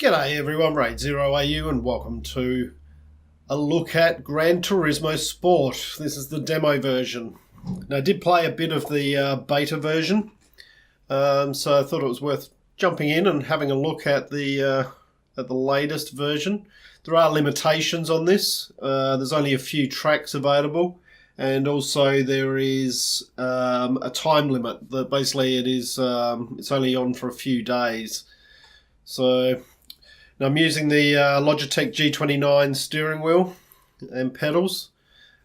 G'day everyone, RaidzeroAU and welcome to a look at Gran Turismo Sport. This is the demo version. Now I did play a bit of the beta version, so I thought it was worth jumping in and having a look at the latest version. There are limitations on this. There's only a few tracks available, and also there is a time limit that basically it's only on for a few days. So now I'm using the Logitech G29 steering wheel and pedals.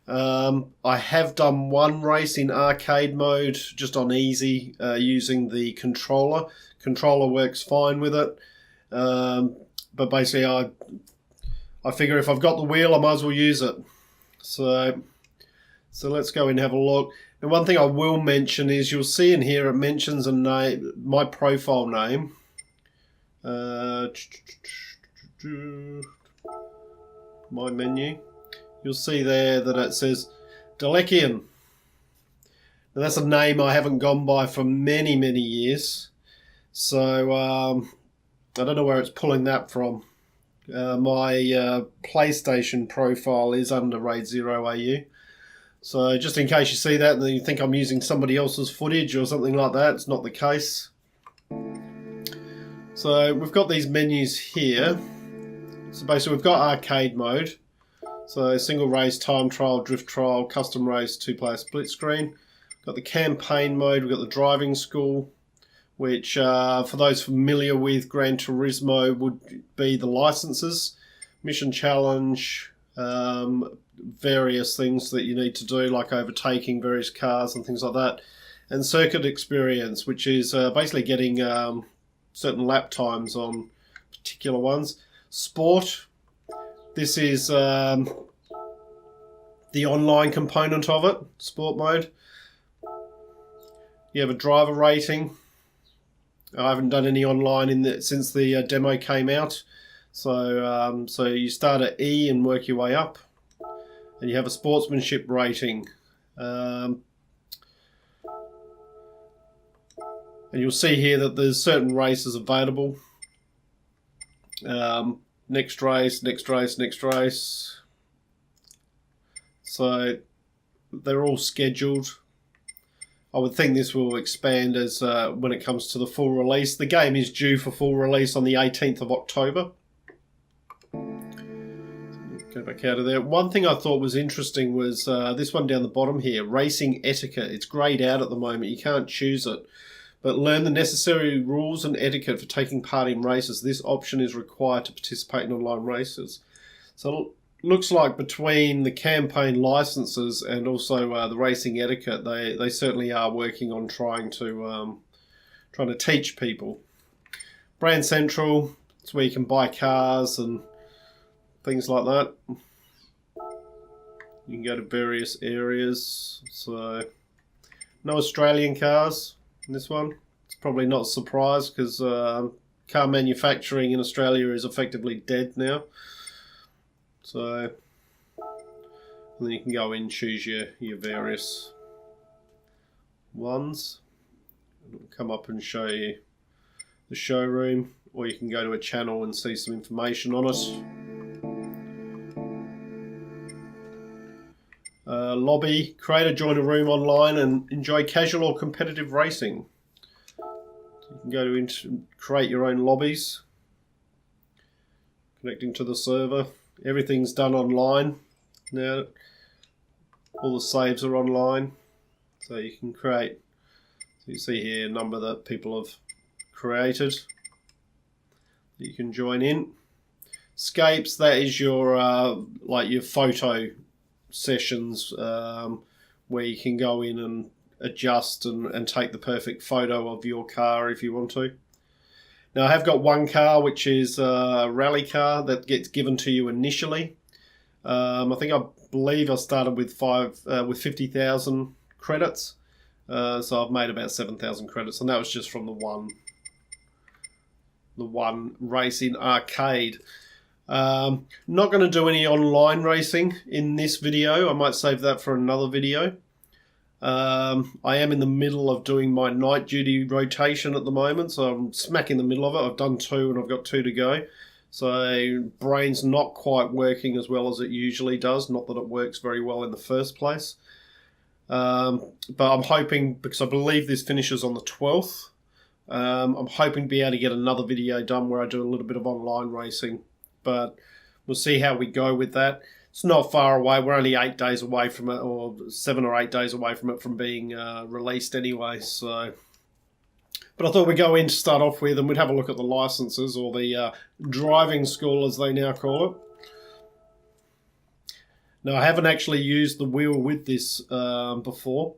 I have done one race in arcade mode, just on easy, using the controller. Controller works fine with it, but basically I figure if I've got the wheel, I might as well use it. So let's go and have a look. And one thing I will mention is you'll see in here it mentions a name, my profile name. My menu. You'll see there that it says Delekian. Now that's a name I haven't gone by for many years. So I don't know where it's pulling that from. My PlayStation profile is under RaidzeroAU. So just in case you see that and you think I'm using somebody else's footage or something like that, it's not the case. So we've got these menus here. So basically we've got arcade mode. So single race, time trial, drift trial, custom race, two-player split screen. Got the campaign mode, we've got the driving school, which for those familiar with Gran Turismo would be the licenses, mission challenge, various things that you need to do like overtaking various cars and things like that. And circuit experience, which is basically getting certain lap times on particular ones. Sport, this is the online component of it, sport mode. You have a driver rating. I haven't done any online since the demo came out. So you start at E and work your way up. And you have a sportsmanship rating. And you'll see here that there's certain races available. Next race, next race, next race. So they're all scheduled. I would think this will expand as when it comes to the full release. The game is due for full release on the 18th of October. Go back out of there. One thing I thought was interesting was this one down the bottom here, racing etiquette. It's greyed out at the moment. You can't choose it. But learn the necessary rules and etiquette for taking part in races. This option is required to participate in online races. So it looks like between the campaign licenses and also the racing etiquette, they certainly are working on trying to teach people. Brand Central, it's where you can buy cars and things like that. You can go to various areas. So no Australian cars. This one, it's probably not a surprise because car manufacturing in Australia is effectively dead now. So and then you can go in and choose your various ones. It'll come up and show you the showroom, or you can go to a channel and see some information on it. Lobby, create or join a room online and enjoy casual or competitive racing. You can go to create your own lobbies, connecting to the server. Everything's done online now. All the saves are online, so you can create. So you see here a number that people have created. You can join in. Scapes, that is your like your photo sessions where you can go in and adjust and take the perfect photo of your car if you want to. Now I have got one car which is a rally car that gets given to you initially. I believe I started with 50,000 credits, so I've made about 7,000 credits, and that was just from the one race in arcade. Not going to do any online racing in this video. I might save that for another video. I am in the middle of doing my night duty rotation at the moment, so I'm smack in the middle of it. I've done 2 and I've got 2 to go. So brain's not quite working as well as it usually does. Not that it works very well in the first place. But I'm hoping, because I believe this finishes on the 12th, I'm hoping to be able to get another video done where I do a little bit of online racing. But we'll see how we go with that. It's not far away. We're only 8 days away from it, or 7 or 8 days away from it from being released anyway. So, but I thought we'd go in to start off with, and we'd have a look at the licenses, or the driving school as they now call it. Now, I haven't actually used the wheel with this before.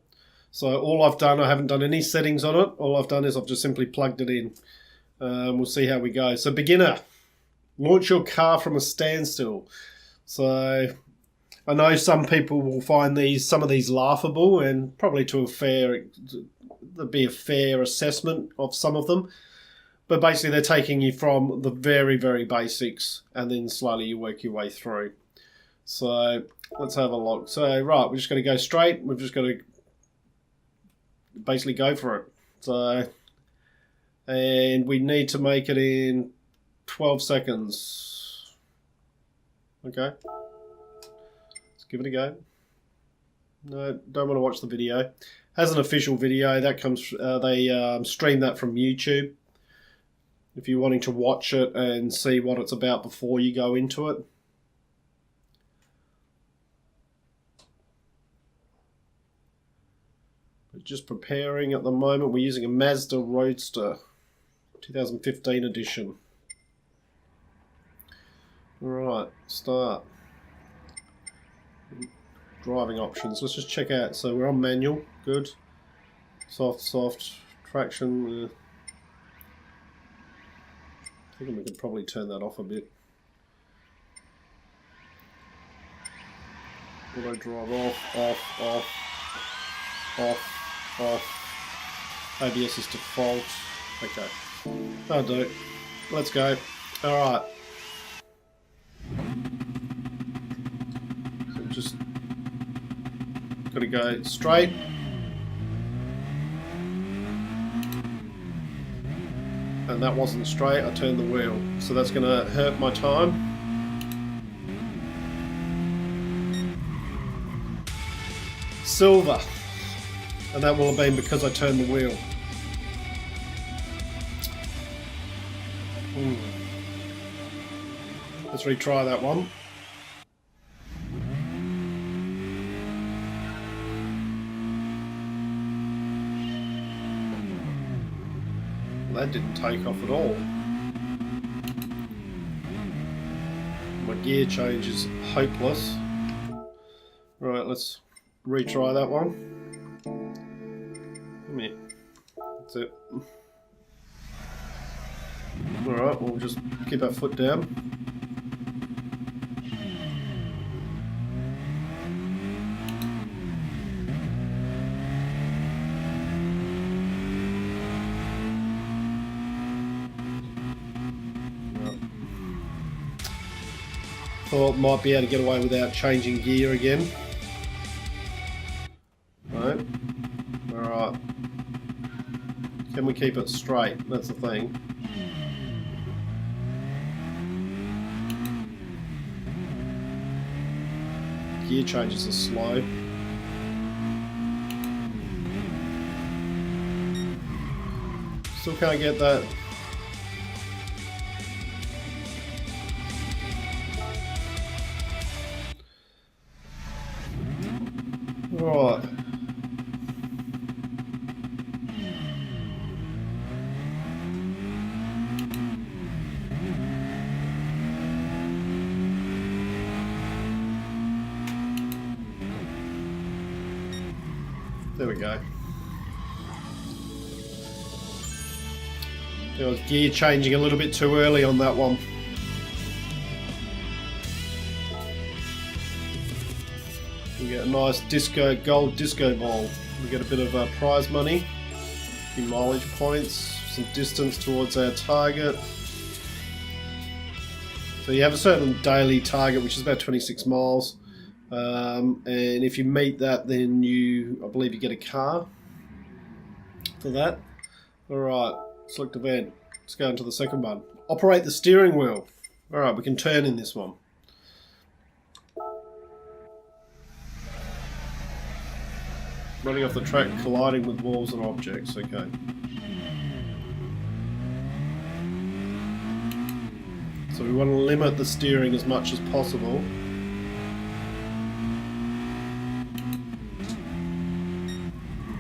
So all I've done, I haven't done any settings on it. All I've done is I've just simply plugged it in. We'll see how we go. So beginner, launch your car from a standstill. So I know some people will find some of these laughable, and probably there'd be a fair assessment of some of them. But basically they're taking you from the very, very basics, and then slowly you work your way through. So let's have a look. So right, we're just going to go straight. We've just got to basically go for it. So, and we need to make it in 12 seconds. Okay, let's give it a go. No, don't want to watch the video. Has an official video that comes. They stream that from YouTube. If you're wanting to watch it and see what it's about before you go into it. We're just preparing at the moment. We're using a Mazda Roadster, 2015 edition. Alright, start. Driving options. Let's just check out. So we're on manual. Good. Soft. Traction. I think we could probably turn that off a bit. Auto drive off. ABS is default. Okay. That'll do. Let's go. Alright. So just got to go straight. And that wasn't straight, I turned the wheel. So that's going to hurt my time. Silver. And that will have been because I turned the wheel. Let's retry that one. That didn't take off at all. My gear change is hopeless. Right, let's retry that one. Come here. That's it. Alright, we'll just keep our foot down. Thought might be able to get away without changing gear again. No. Alright. Can we keep it straight? That's the thing. Gear changes are slow. Still can't get that. Right. There we go. There was gear changing a little bit too early on that one. We get a nice gold disco ball. We get a bit of prize money, a few mileage points, some distance towards our target. So you have a certain daily target, which is about 26 miles. And if you meet that, then I believe you get a car for that. Alright, select event. Let's go into the second one. Operate the steering wheel. Alright, we can turn in this one. Running off the track, colliding with walls and objects, okay. So we want to limit the steering as much as possible.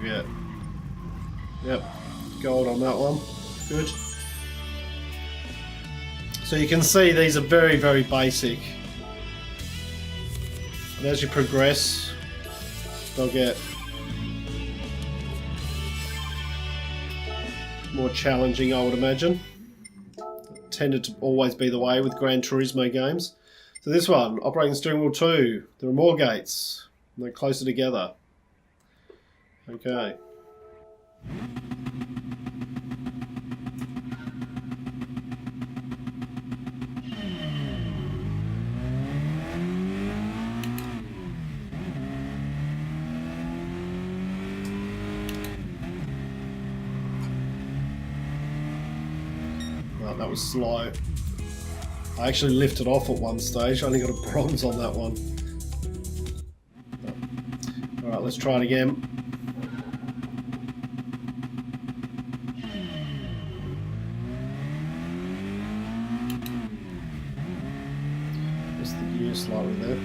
Yeah. Yep, gold on that one. Good. So you can see these are very, very basic. And as you progress, they'll get more challenging, I would imagine. It tended to always be the way with Gran Turismo games. So this one, operating steering wheel 2, there are more gates. They're closer together. Okay. That was slow. I actually lifted off at one stage. I only got a bronze on that one. Alright, let's try it again. Just the gear slightly there.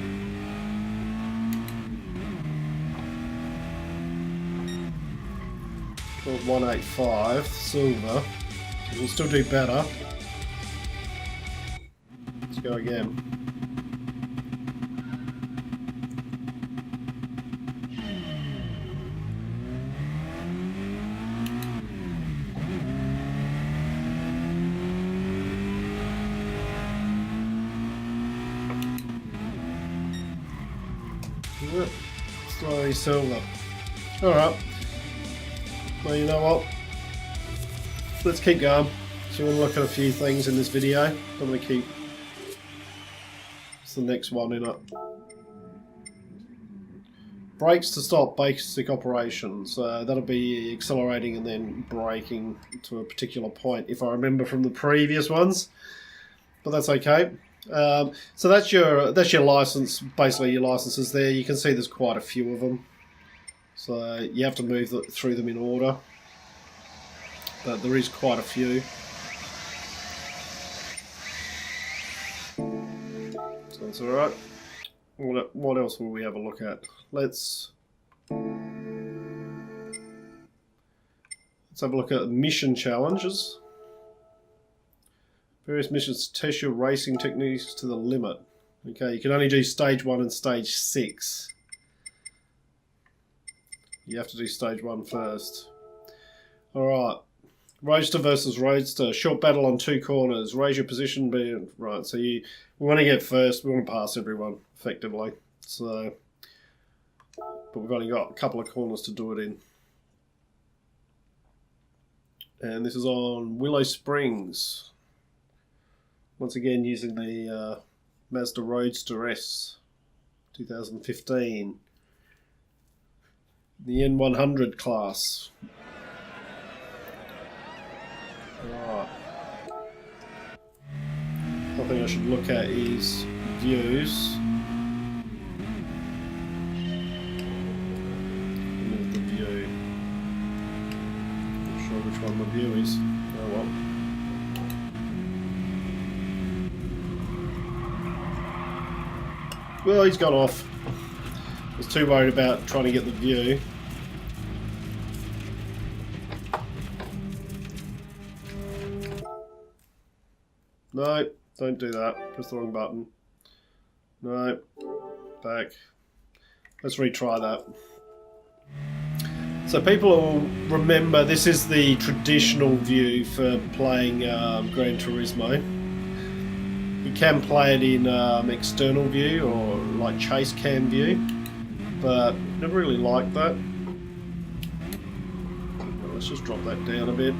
Called 185, silver. We'll still do better. Let's go again. Slowly silver. Alright. Well, you know what? Let's keep going. So we're going to look at a few things in this video. I'm going to keep... What's the next one in it? Brakes to stop basic operations. That'll be accelerating and then braking to a particular point, if I remember from the previous ones. But that's okay. So that's your license. Basically, your licenses there. You can see there's quite a few of them. So you have to move through them in order. But there is quite a few. So that's alright. What else will we have a look at? Let's have a look at mission challenges. Various missions to test your racing techniques to the limit. Okay, you can only do stage 1 and stage 6. You have to do stage 1 first. Alright. Roadster versus Roadster. Short battle on 2 corners. Raise your position. Right, so we want to get first. We want to pass everyone, effectively. So, but we've only got a couple of corners to do it in. And this is on Willow Springs. Once again, using the Mazda Roadster S 2015. The N100 class. Right. I think I should look at is views. Move the view. Not sure which one the view is. Oh well. Well, he's gone off. I was too worried about trying to get the view. No, don't do that. Press the wrong button. No. Back. Let's retry that. So people will remember this is the traditional view for playing Gran Turismo. You can play it in external view or like chase cam view, but never really liked that. Well, let's just drop that down a bit.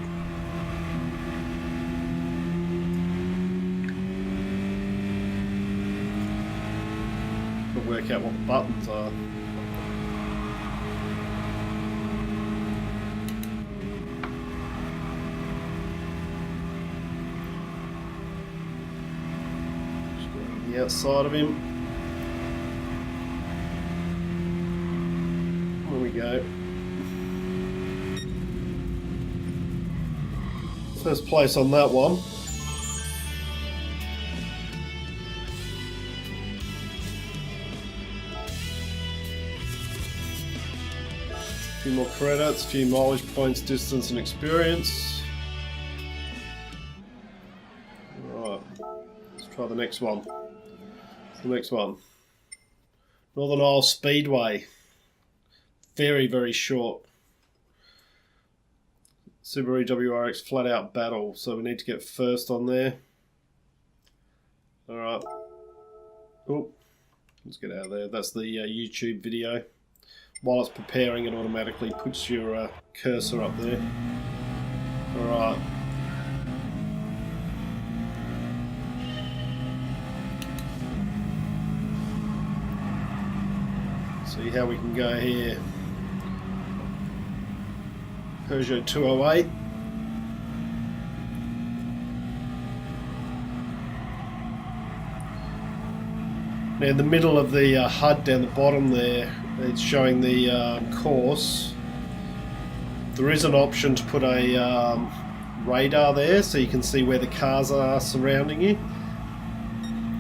Work out what the buttons are. outside of him. There we go. First place on that one. A few more credits, a few mileage points, distance and experience. Alright, let's try the next one. What's the next one? Northern Isle Speedway. Very, very short. Subaru WRX flat out battle, so we need to get first on there. Alright. Oh, let's get out of there. That's the YouTube video. While it's preparing, it automatically puts your cursor up there. Alright. See how we can go here. Peugeot 208. Now in the middle of the HUD down the bottom there, it's showing the course. There is an option to put a radar there so you can see where the cars are surrounding you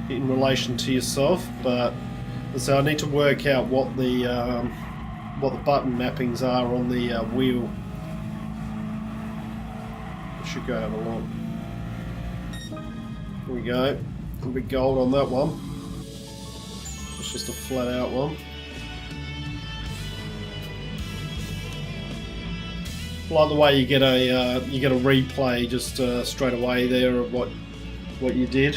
in relation to yourself, but so I need to work out what the button mappings are on the wheel. Should go have a look. Here we go. A bit gold on that one. It's just a flat out one. Like the way you get a replay just straight away there of what you did.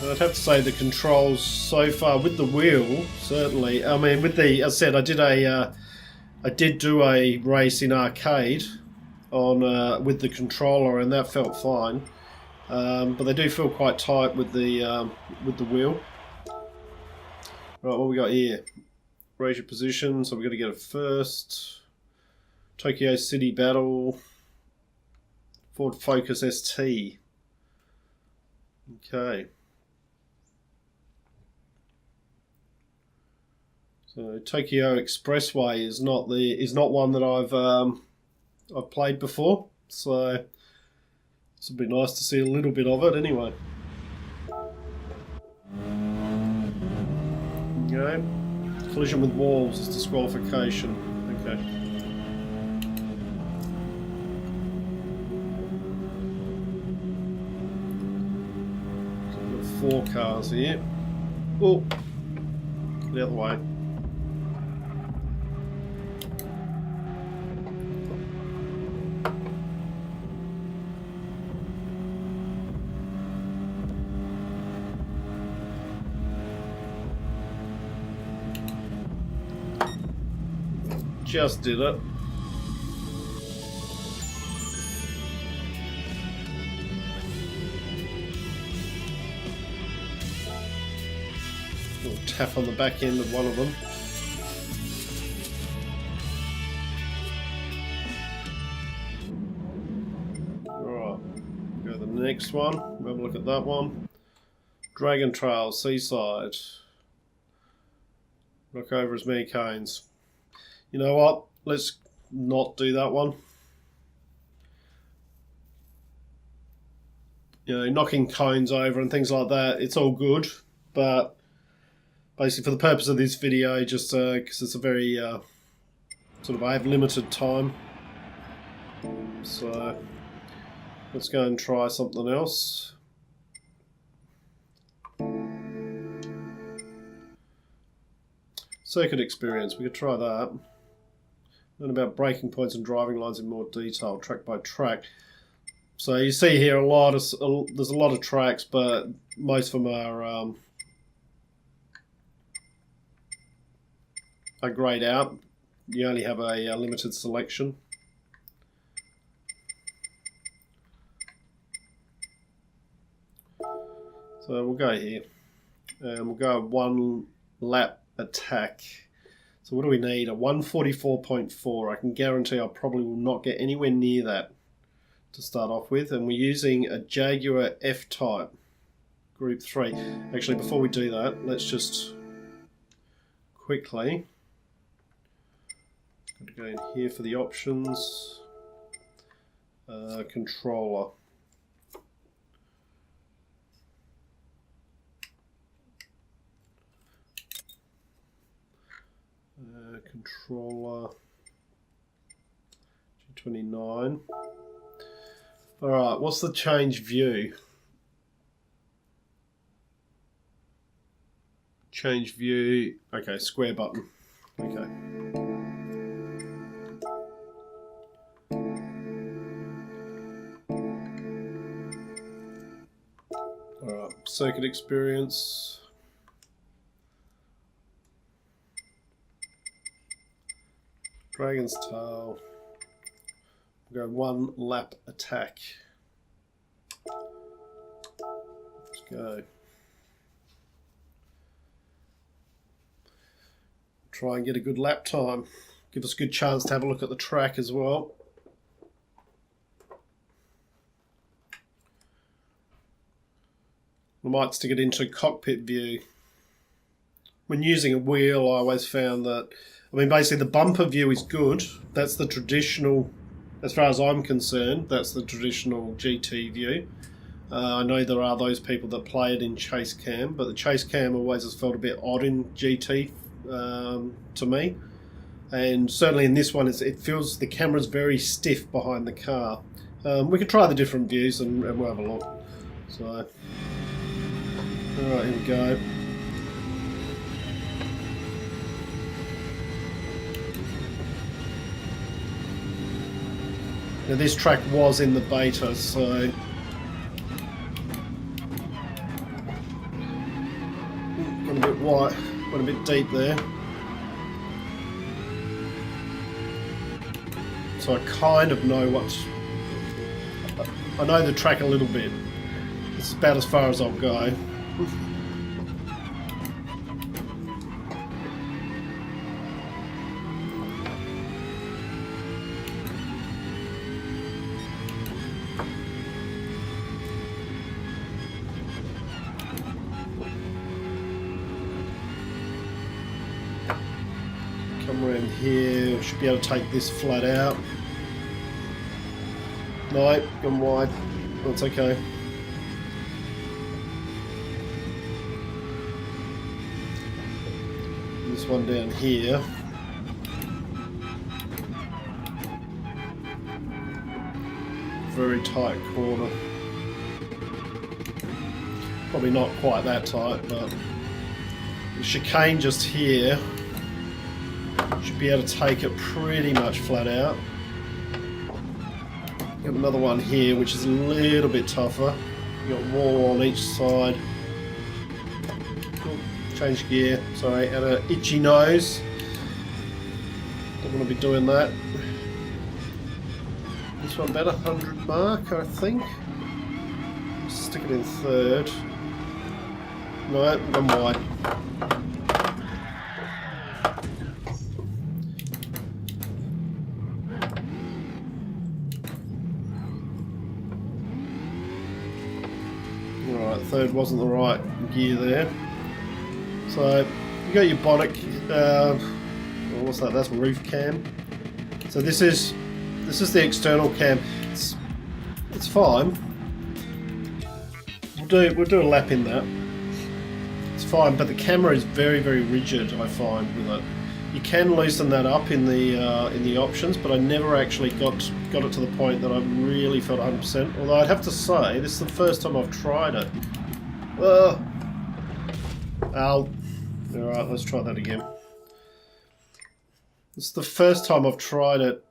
I'd have to say the controls so far with the wheel, certainly. I mean, with the, as I said, I did do a race in arcade on with the controller, and that felt fine. But they do feel quite tight with the wheel. Right, what we got here? Raise your position, so we've got to get a first. Tokyo City Battle. Ford Focus ST. Okay. So Tokyo Expressway is not one that I've played before, so this would be nice to see a little bit of it anyway. Okay. Collision with walls is disqualification. Okay. So we've got 4 cars here. Oh, get out of the way. Just did it. Little tap on the back end of one of them. Alright, go to the next one. Have a look at that one. Dragon Trail, Seaside. Knock over as many cones. You know what? Let's not do that one. You know, knocking cones over and things like that, it's all good, but basically for the purpose of this video, just because it's a very sort of, I have limited time, so let's go and try something else. Circuit experience, we could try that. Learn about braking points and driving lines in more detail, track by track. So you see here there's a lot of tracks, but most of them are greyed out. You only have a limited selection. So we'll go here, and we'll go 1 lap attack. So what do we need? A 144.4. I can guarantee I probably will not get anywhere near that to start off with. And we're using a Jaguar F-Type Group 3. Actually, before we do that, let's just quickly go in here for the options. Controller. Controller G29. Alright, what's the change view? Change view, okay, square button. Okay. Alright, circuit experience. Dragon's tail. We'll go 1 lap attack. Let's go. Try and get a good lap time. Give us a good chance to have a look at the track as well. We might stick it into cockpit view. When using a wheel, I always found that, I mean, basically the bumper view is good. That's the traditional, as far as I'm concerned, that's the traditional GT view. I know there are those people that play it in chase cam, but the chase cam always has felt a bit odd in GT to me. And certainly in this one, it feels the camera's very stiff behind the car. We could try the different views and we'll have a look. So, alright, here we go. Now this track was in the beta, so got a bit wide, went a bit deep there. So I kind of know I know the track a little bit. It's about as far as I'll go. Come around here, should be able to take this flat out. No, gone wide. That's okay. This one down here. Very tight corner. Probably not quite that tight, but the chicane just here should be able to take it pretty much flat out. Got another one here which is a little bit tougher. You got wall on each side. Change gear, sorry, had an itchy nose. Don't want to be doing that. This one better, 100 mark I think. Stick it in third. No, I'm wide. Alright, third wasn't the right gear there. So you got your bonnet, what's that? That's roof cam. So this is the external cam. It's fine. We'll do a lap in that. It's fine, but the camera is very, very rigid. I find with it. You can loosen that up in the options, but I never actually got it to the point that I really felt 100%. Although I'd have to say this is the first time I've tried it. Ow. Alright, let's try that again. It's the first time I've tried it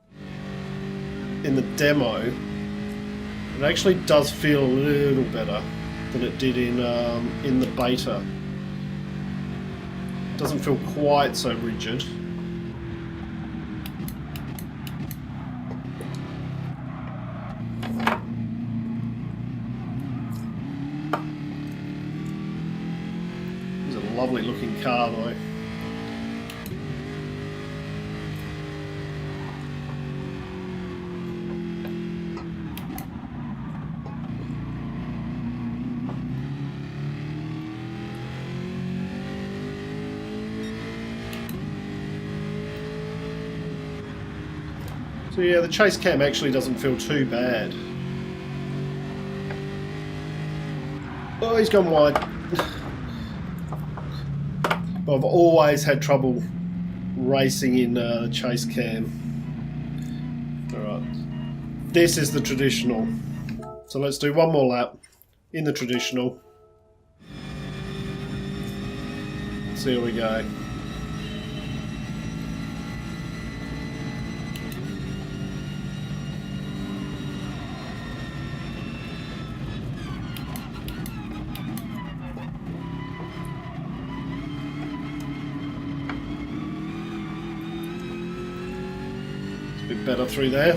in the demo. It actually does feel a little better than it did in the beta. It doesn't feel quite so rigid. Lovely looking car though. So yeah, the chase cam actually doesn't feel too bad. Oh, he's gone wide. But I've always had trouble racing in the chase cam. Alright. This is the traditional. So let's do one more lap in the traditional. So here we go. Better through there.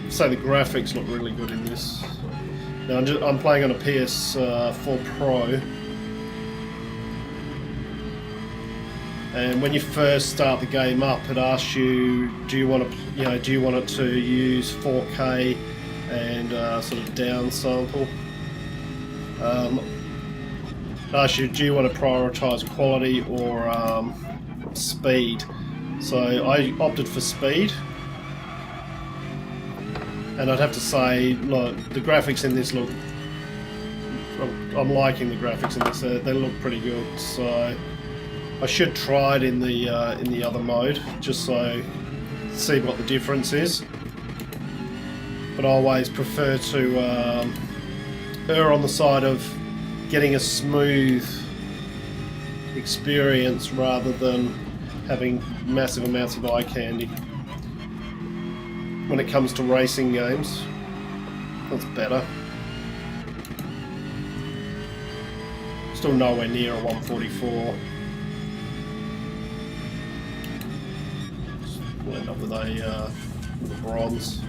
So the graphics look really good in this. Now I'm playing on a PS4 Pro. And when you first start the game up, it asks you, do you want it to use 4K and sort of down sample? It asks you, do you want to prioritize quality or speed? So I opted for speed, and I'd have to say, look, the graphics in this look. I'm liking the graphics in this. They look pretty good. So. I should try it in the other mode, just so see what the difference is. But I always prefer to err on the side of getting a smooth experience rather than having massive amounts of eye candy. When it comes to racing games, that's better. Still nowhere near a 144. We'll end up with a bronze.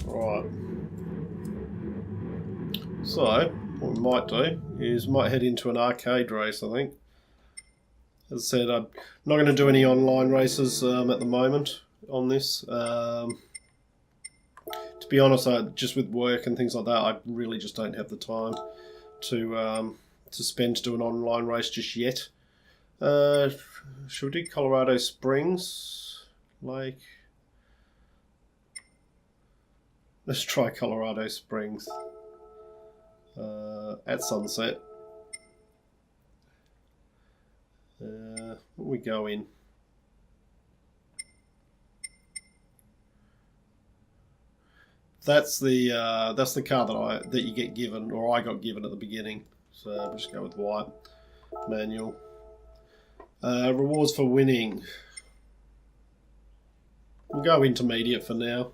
Right. So, what we might do is might head into an arcade race, I think. As I said, I'm not going to do any online races at the moment on this. To be honest, just with work and things like that, I really just don't have the time to spend to do an online race just yet. Should we do Colorado Springs? Like, let's try Colorado Springs at sunset. What we go in? That's the car that you get given, or I got given at the beginning. So we'll just go with white. Manual. Rewards for winning. We'll go intermediate for now.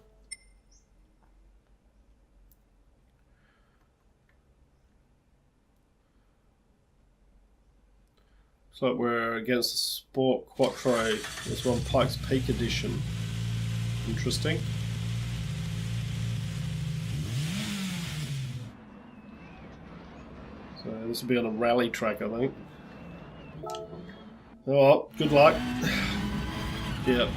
Looks like we're against the Sport Quattro. This one, Pikes Peak Edition. Interesting. So this will be on a rally track, I think. Oh, good luck. Yep.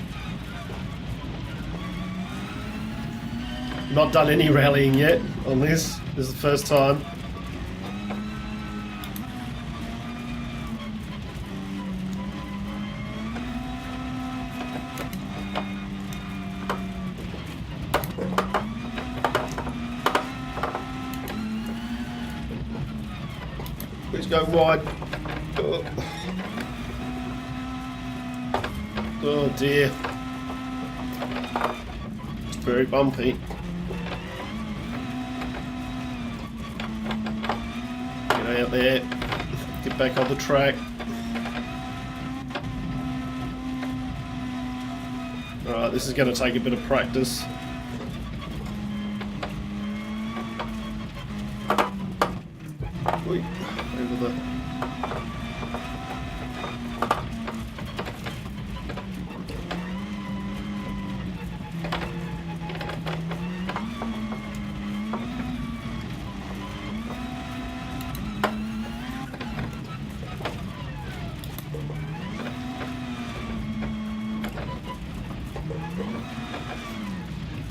Not done any rallying yet on this. This is the first time. Please go wide. Oh dear. It's very bumpy. Get out there. Get back on the track. Alright, this is going to take a bit of practice. Over the...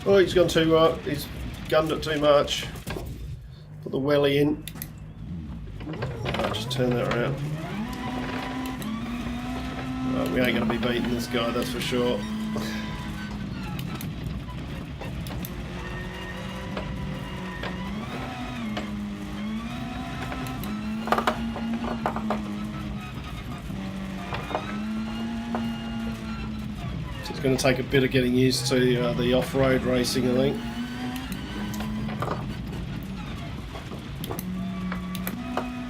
Oh, he's gone too he's gunned it too much. Put the welly in. Right, just turn that around. Right, we ain't going to be beating this guy, that's for sure. It's going to take a bit of getting used to the off-road racing, I think.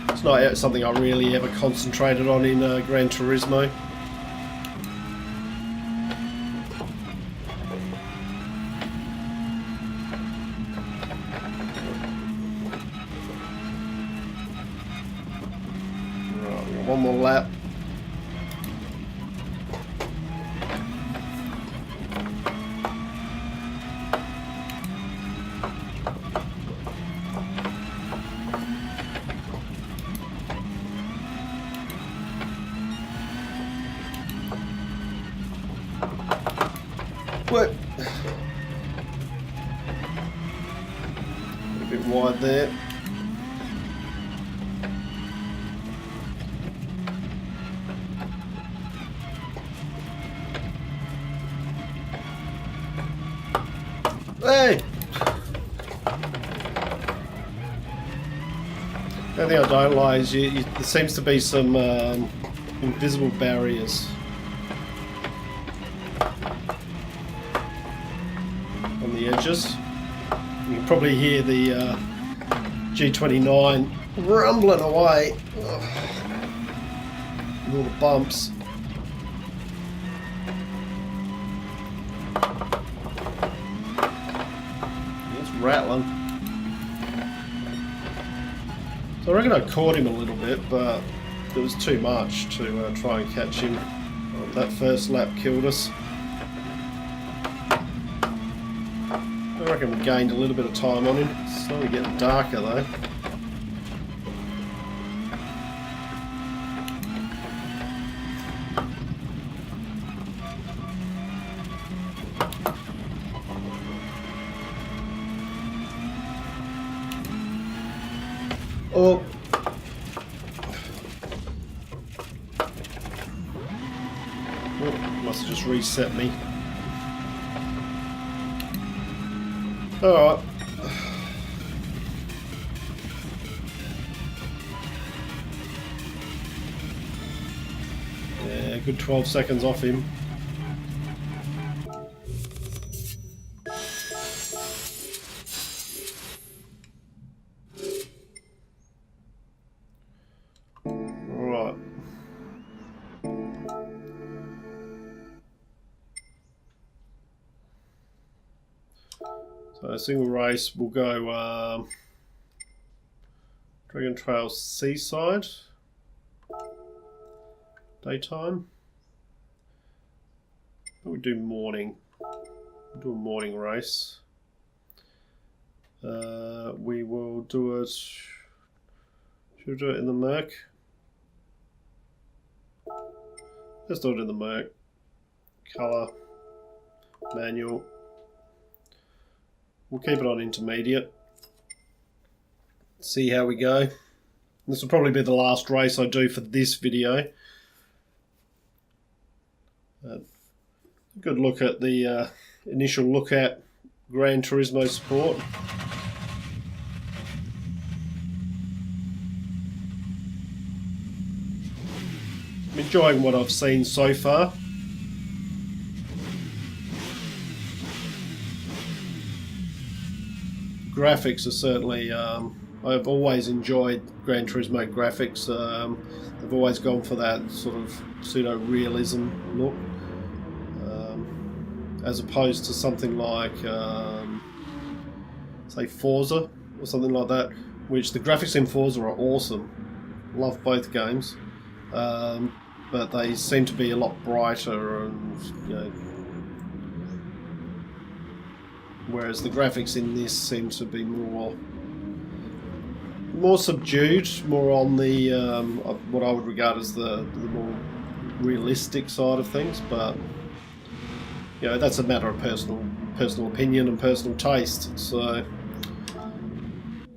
It's not something I really ever concentrated on in Gran Turismo. Right, we've got one more lap. What? A bit wide there. Hey! The only thing I don't like is there seems to be some invisible barriers on the edges. You can probably hear the G29 rumbling away. With all the bumps. It's rattling. So I reckon I caught him a little bit, but it was too much to try and catch him. That first lap killed us. I reckon we gained a little bit of time on him. It's slowly getting darker though. Oh. Oh, must have just reset me. Alright. Yeah, good 12 seconds off him. Alright. So a single race will go Dragon Trail Seaside, daytime. We do morning. We'll do a morning race. We will do it. Should we do it in the Merc? Let's do it in the Merc. Colour, manual. We'll keep it on intermediate. See how we go. This will probably be the last race I do for this video. Good look at the initial look at Gran Turismo Sport. I'm enjoying what I've seen so far. Graphics are certainly, I've always enjoyed Gran Turismo graphics. They've always gone for that sort of pseudo-realism look. As opposed to something like, say, Forza or something like that, which the graphics in Forza are awesome. Love both games, but they seem to be a lot brighter, and you know, whereas the graphics in this seem to be more subdued, more on the what I would regard as the more realistic side of things. But you know, that's a matter of personal personal opinion and personal taste. So,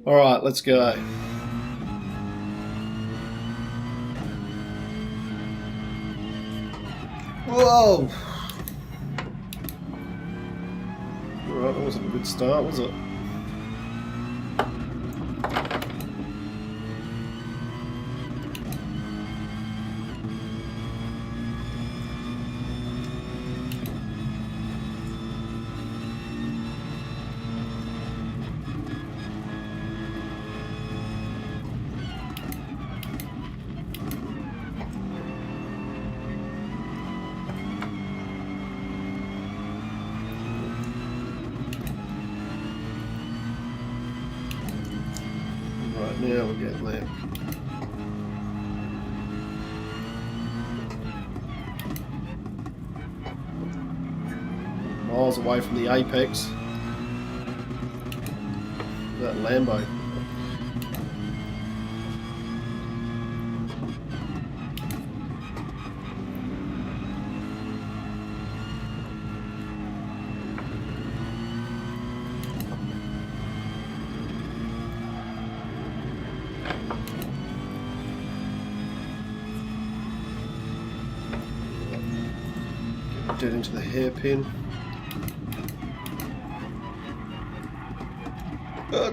alright, let's go. Whoa! Alright, that wasn't a good start, was it? Now we're getting there. Miles away from the apex. That Lambo. Dead into the hairpin.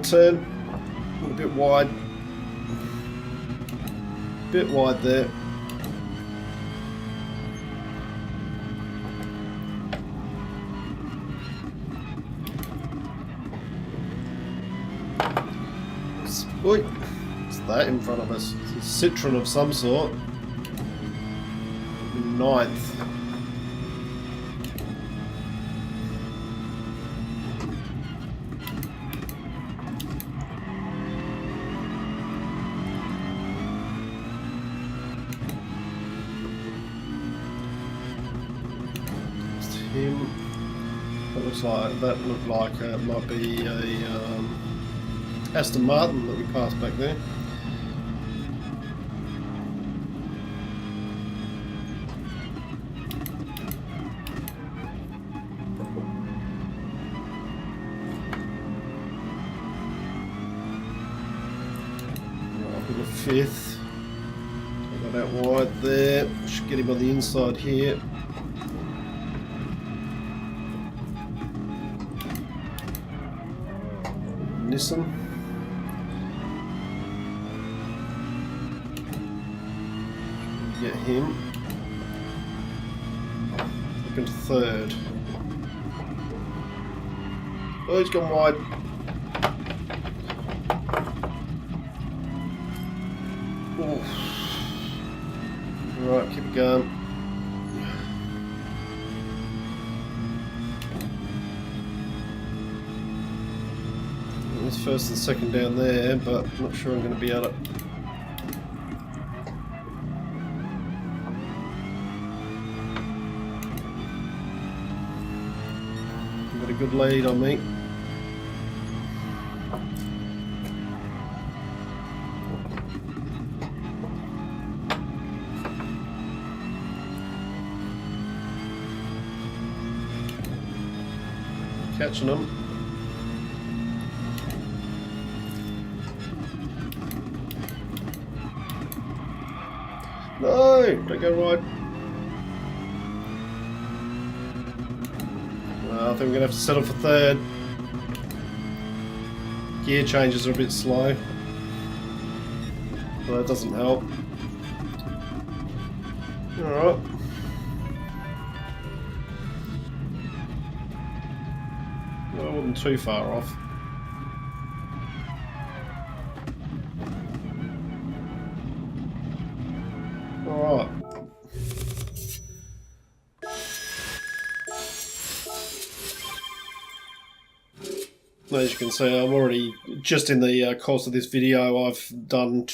Turn. A bit wide. Bit wide there. Oi! What's that in front of us? It's a Citroen of some sort. 9th. Him. That looked like it might be a Aston Martin that we passed back there. Right, with the 5th. Got that wide there. Should get him on the inside here. Nissan. Get him. Up into 3rd. Oh, he's gone wide. Oof. Right, keep it going. There's 1st and 2nd down there, but I'm not sure I'm going to be able to. Got a good lead on me. Catching them. No, don't go wide. Well, I think we're going to have to settle for 3rd. Gear changes are a bit slow. But that doesn't help. Alright. Well, I wasn't too far off. Alright. As you can see, I'm already, just in the course of this video, I've done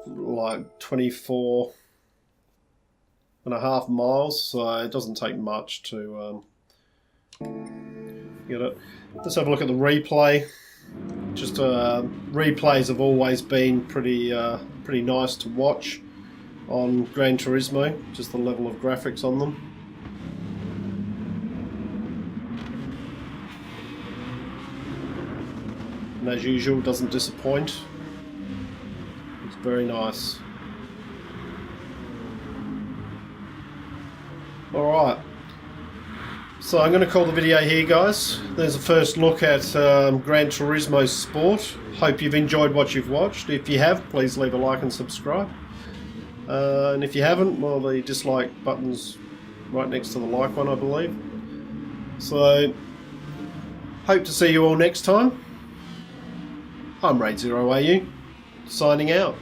like 24.5 miles, so it doesn't take much to get it. Let's have a look at the replay. Just replays have always been pretty nice to watch on Gran Turismo, just the level of graphics on them. as usual, doesn't disappoint. It's very nice. Alright, so I'm going to call the video here, guys. There's a first look at Gran Turismo Sport. Hope you've enjoyed what you've watched. If you have, please leave a like and subscribe. And if you haven't, well, the dislike button's right next to the like one, I believe. So, hope to see you all next time. I'm RaidzeroAU, signing out.